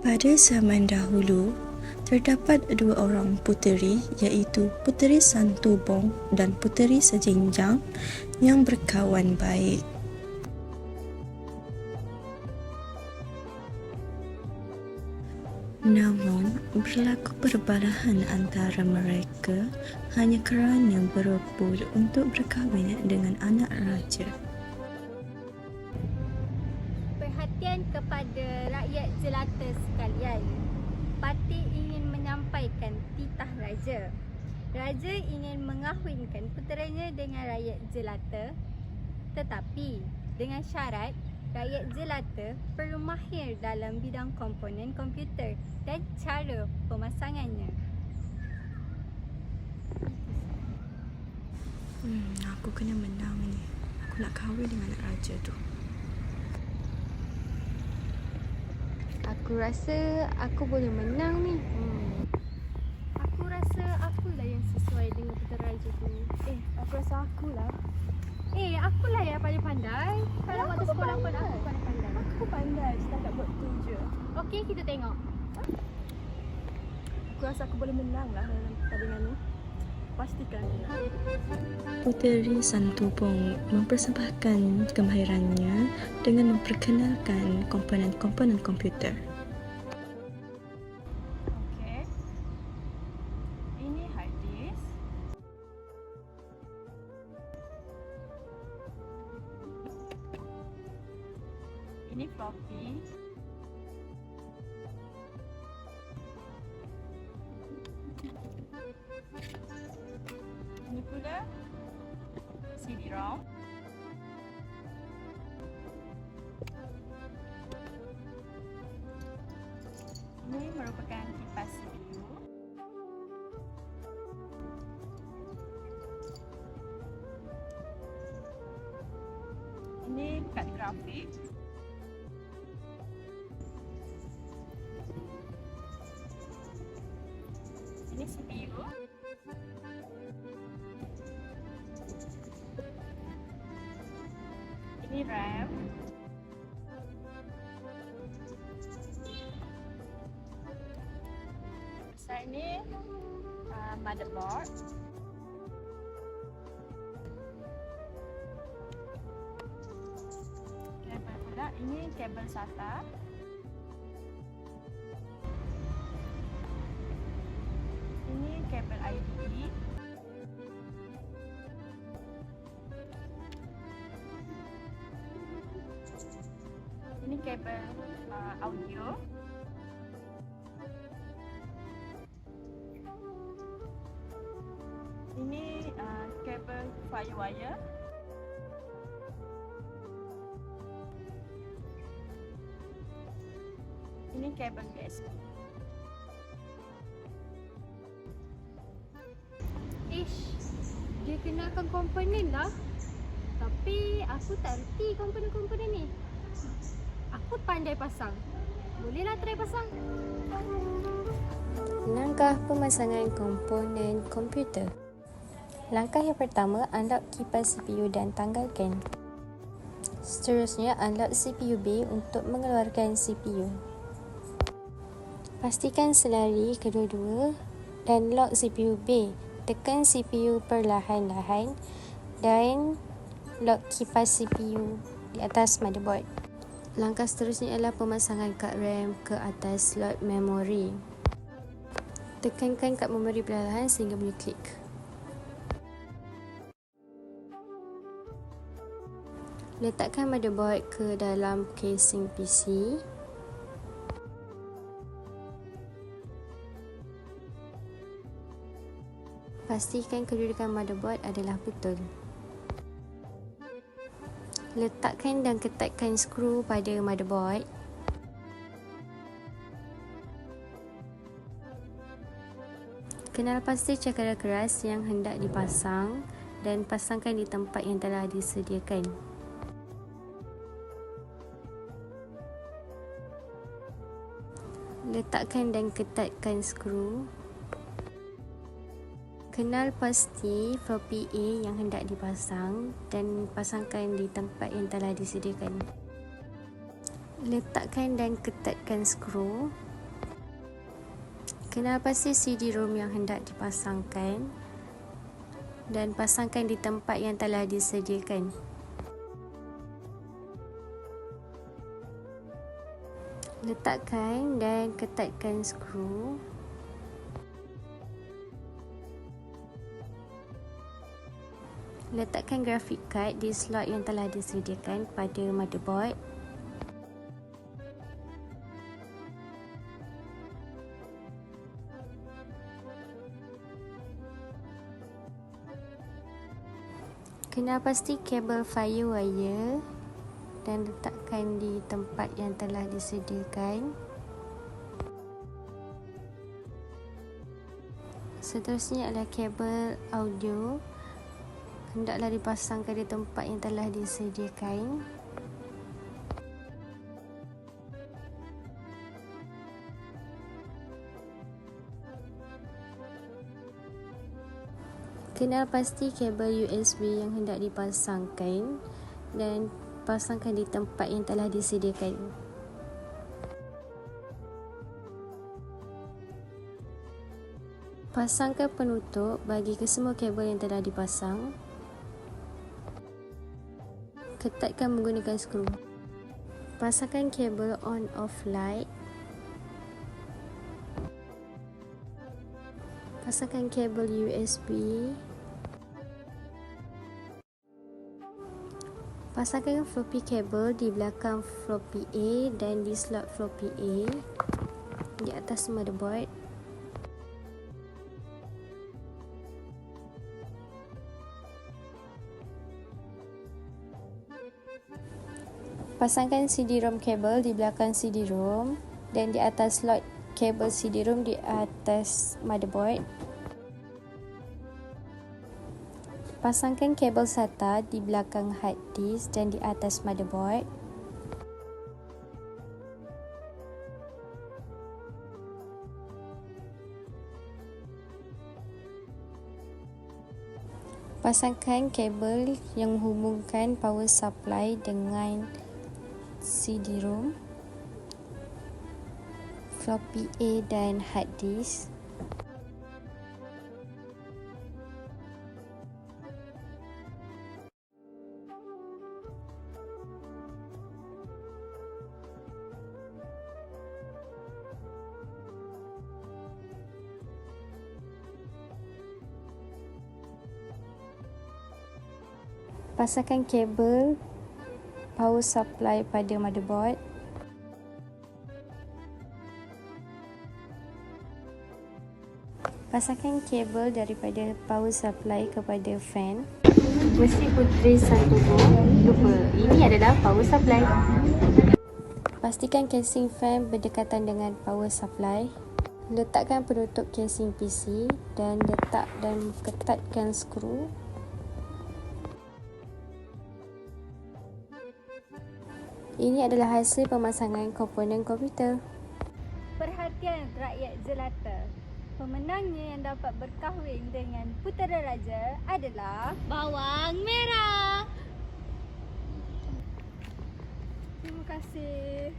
Pada zaman dahulu, terdapat dua orang puteri iaitu Puteri Santubong dan Puteri Sejinjang yang berkawan baik. Namun, berlaku perbalahan antara mereka hanya kerana berebut untuk berkahwin dengan anak raja. Perhatian kepada rakyat jelata sekalian. Parti ingin menyampaikan titah raja. Raja ingin mengahwinkan puteranya dengan rakyat jelata, tetapi dengan syarat rakyat jelata perlu mahir dalam bidang komponen komputer dan cara pemasangannya. Aku kena menang ni. Aku nak kahwin dengan anak raja tu. Aku rasa aku boleh menang ni. Aku rasa akulah yang sesuai dengan putera raja tu. Aku rasa akulah. Akulah yang paling pandai. Kalau waktu sekolah pun aku paling pandai. Aku pandai, setakat buat tu je. Okey, kita tengok. Aku rasa aku boleh menang lah dalam pertandingan ni. Pastikan. Puteri Santubong mempersembahkan kemahirannya dengan memperkenalkan komponen-komponen komputer. Okey. Ini hard disk. Ini floppy. Ini pula CD-ROM. Ini merupakan kipas CPU. Ini kad grafik. Ini CPU. Ini RAM. Besar ini motherboard. Kabel pula ini kabel SATA. Ini kabel IDE. Ini kabel audio. Ini kabel firewire. Ini kabel USB. Dia kenakan komponen lah. Tapi aku tak reti komponen-komponen ni. Aku pandai pasang. Bolehlah try pasang. Langkah pemasangan komponen komputer. Langkah yang pertama, unlock kipas CPU dan tanggalkan. Seterusnya, unlock CPU B untuk mengeluarkan CPU. Pastikan selari kedua-dua dan lock CPU B. Tekan CPU perlahan-lahan dan lock kipas CPU di atas motherboard. Langkah seterusnya adalah pemasangan kad RAM ke atas slot memori. Tekankan kad memori perlahan sehingga boleh klik. Letakkan motherboard ke dalam casing PC. Pastikan kedudukan motherboard adalah betul. Letakkan dan ketatkan skru pada motherboard. Kenal pasti cakara keras yang hendak dipasang dan pasangkan di tempat yang telah disediakan. Letakkan dan ketatkan skru. Kenal pasti floppy A yang hendak dipasang dan pasangkan di tempat yang telah disediakan. Letakkan dan ketatkan skru. Kenal pasti CD-ROM yang hendak dipasangkan dan pasangkan di tempat yang telah disediakan. Letakkan dan ketatkan skru. Letakkan graphic card di slot yang telah disediakan pada motherboard. Kenal pasti kabel firewire dan letakkan di tempat yang telah disediakan. Seterusnya adalah kabel audio. Hendaklah dipasangkan di tempat yang telah disediakan. Kenal pasti kabel USB yang hendak dipasangkan dan pasangkan di tempat yang telah disediakan. Pasangkan penutup bagi kesemua kabel yang telah dipasang. Ketatkan menggunakan skru. Pasangkan kabel on-off light. Pasangkan kabel USB. Pasangkan floppy kabel di belakang floppy A dan di slot floppy A di atas motherboard. Pasangkan CD-ROM kabel di belakang CD-ROM dan di atas slot kabel CD-ROM di atas motherboard. Pasangkan kabel SATA di belakang hard disk dan di atas motherboard. Pasangkan kabel yang menghubungkan power supply dengan CD-ROM, floppy A dan hard disk. Pasangkan kabel power supply pada motherboard. Pasangkan kabel daripada power supply kepada fan. Mesin Puteri Santoso. Lupa, ini adalah power supply. Pastikan casing fan berdekatan dengan power supply. Letakkan penutup casing PC dan letak dan ketatkan skru. Ini adalah hasil pemasangan komponen komputer. Perhatian rakyat jelata. Pemenangnya yang dapat berkahwin dengan putera raja adalah bawang merah. Terima kasih.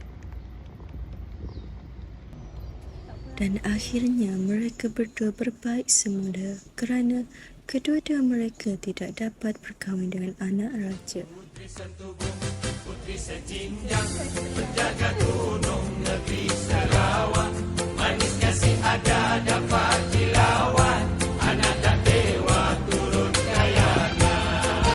Dan akhirnya mereka berdua berbaik semula kerana kedua-dua mereka tidak dapat berkahwin dengan anak raja. Putri sejinjang, penjaga gunung.